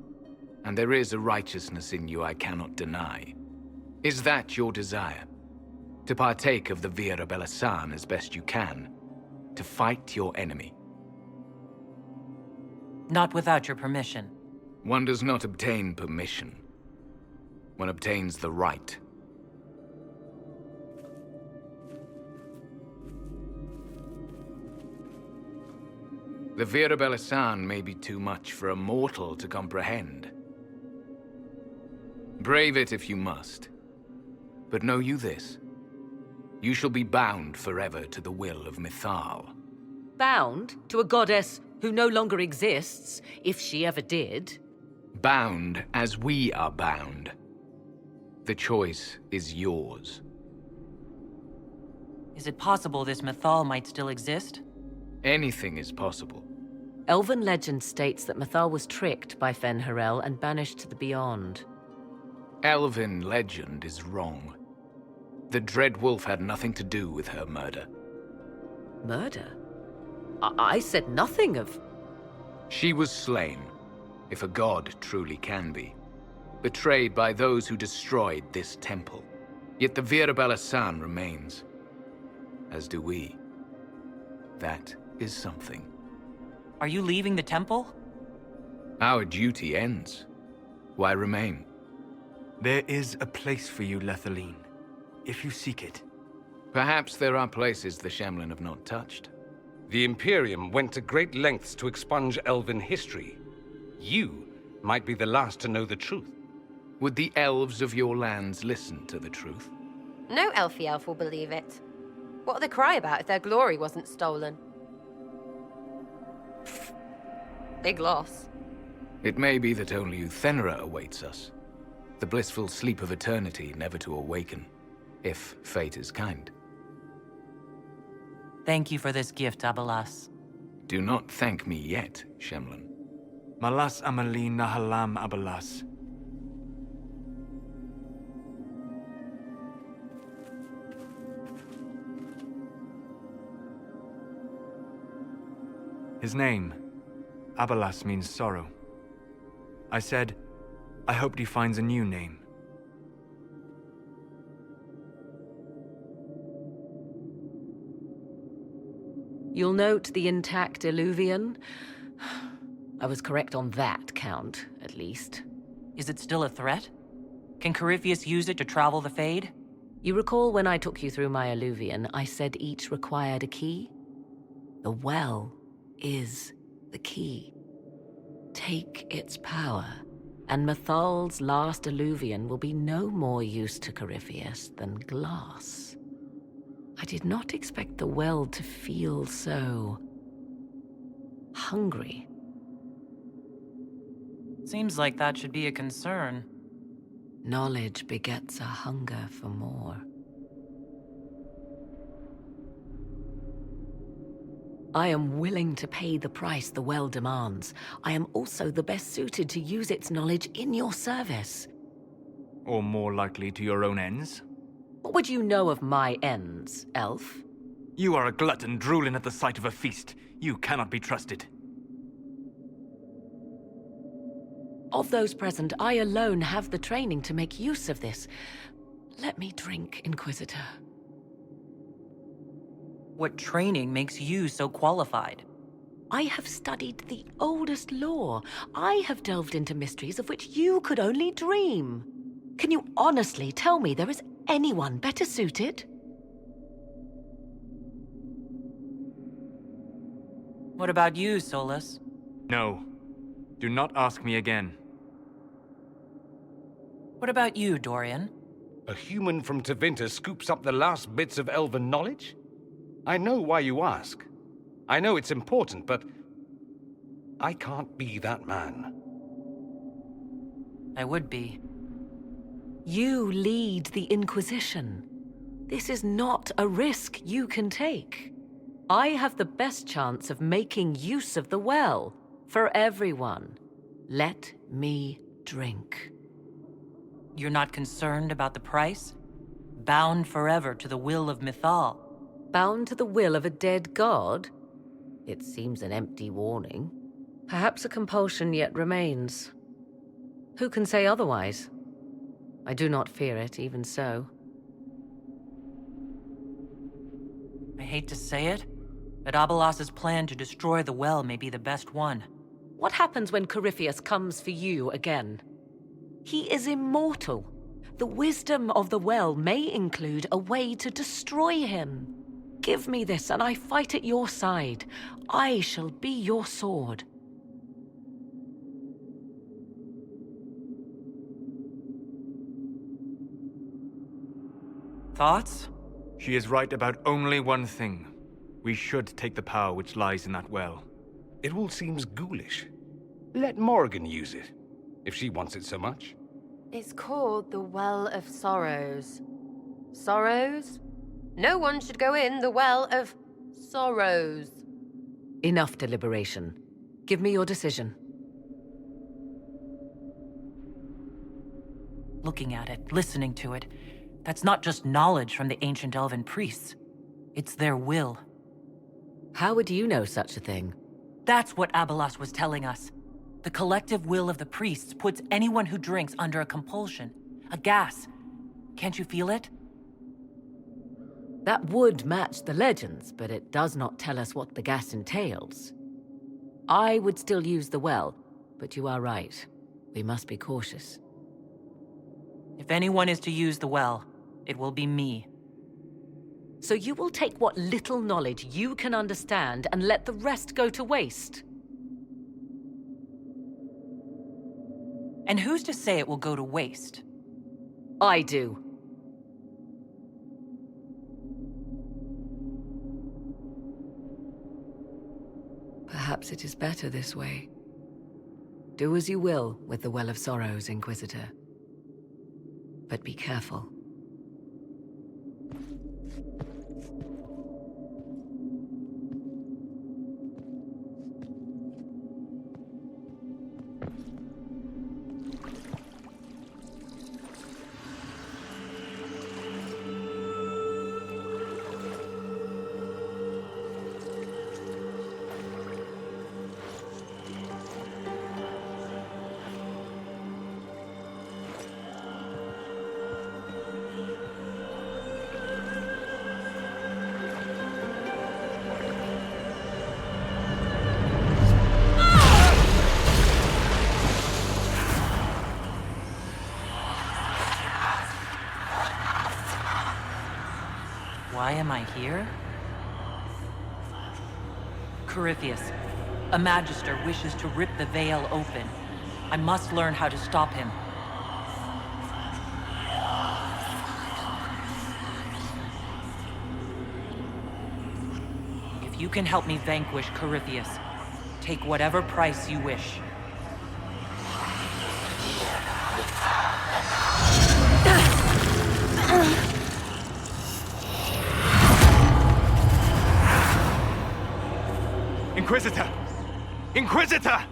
and there is a righteousness in you I cannot deny. Is that your desire? To partake of the Vira Belasan as best you can? To fight your enemy? Not without your permission. One does not obtain permission. One obtains the right. The Vira Belasan may be too much for a mortal to comprehend. Brave it if you must. But know you this. You shall be bound forever to the will of Mythal. Bound to a goddess who no longer exists, if she ever did. Bound as we are bound. The choice is yours. Is it possible this Mythal might still exist? Anything is possible. Elven legend states that Mythal was tricked by Fen-Harel and banished to the Beyond. Elven legend is wrong. The Dread Wolf had nothing to do with her murder. Murder? I said nothing of... She was slain, if a god truly can be. Betrayed by those who destroyed this temple. Yet the Virabella San remains. As do we. That is something. Are you leaving the temple? Our duty ends. Why remain? There is a place for you, Lethaline, if you seek it. Perhaps there are places the Shemlin have not touched. The Imperium went to great lengths to expunge Elven history. You might be the last to know the truth. Would the elves of your lands listen to the truth? No elfie elf will believe it. What would they cry about if their glory wasn't stolen? Big loss. It may be that only Uthenera awaits us. The blissful sleep of eternity never to awaken, if fate is kind. Thank you for this gift, Abelas. Do not thank me yet, Shemlin. Malas Amalin Nahalam Abelas. His name, Abelas, means sorrow. I said, I hoped he finds a new name. You'll note the intact Illuvian. I was correct on that count, at least. Is it still a threat? Can Corypheus use it to travel the Fade? You recall when I took you through my Illuvian, I said each required a key? The well is the key. Take its power, and Mythal's last Illuvian will be no more use to Corypheus than glass. I did not expect the well to feel so... hungry. Seems like that should be a concern. Knowledge begets a hunger for more. I am willing to pay the price the well demands. I am also the best suited to use its knowledge in your service. Or more likely to your own ends? What would you know of my ends, elf? You are a glutton drooling at the sight of a feast. You cannot be trusted. Of those present, I alone have the training to make use of this. Let me drink, Inquisitor. What training makes you so qualified? I have studied the oldest lore. I have delved into mysteries of which you could only dream. Can you honestly tell me there is anyone better suited? What about you, Solus? No. Do not ask me again. What about you, Dorian? A human from Tevinter scoops up the last bits of Elven knowledge? I know why you ask. I know it's important, but... I can't be that man. I would be. You lead the Inquisition. This is not a risk you can take. I have the best chance of making use of the well for everyone. Let me drink. You're not concerned about the price? Bound forever to the will of Mythal. Bound to the will of a dead god? It seems an empty warning. Perhaps a compulsion yet remains. Who can say otherwise? I do not fear it, even so. I hate to say it, but Abelas's plan to destroy the well may be the best one. What happens when Corypheus comes for you again? He is immortal. The wisdom of the well may include a way to destroy him. Give me this, and I fight at your side. I shall be your sword. Thoughts? She is right about only one thing. We should take the power which lies in that well. It all seems ghoulish. Let Morrigan use it, if she wants it so much. It's called the Well of Sorrows. Sorrows? No one should go in the Well of Sorrows. Enough deliberation. Give me your decision. Looking at it, listening to it, that's not just knowledge from the ancient elven priests. It's their will. How would you know such a thing? That's what Abelas was telling us. The collective will of the priests puts anyone who drinks under a compulsion. A gas. Can't you feel it? That would match the legends, but it does not tell us what the gas entails. I would still use the well, but you are right. We must be cautious. If anyone is to use the well, it will be me. So you will take what little knowledge you can understand and let the rest go to waste? And who's to say it will go to waste? I do. Perhaps it is better this way. Do as you will with the Well of Sorrows, Inquisitor. But be careful. Why am I here? Corypheus, a Magister wishes to rip the veil open. I must learn how to stop him. If you can help me vanquish Corypheus, take whatever price you wish. Inquisitor! Inquisitor!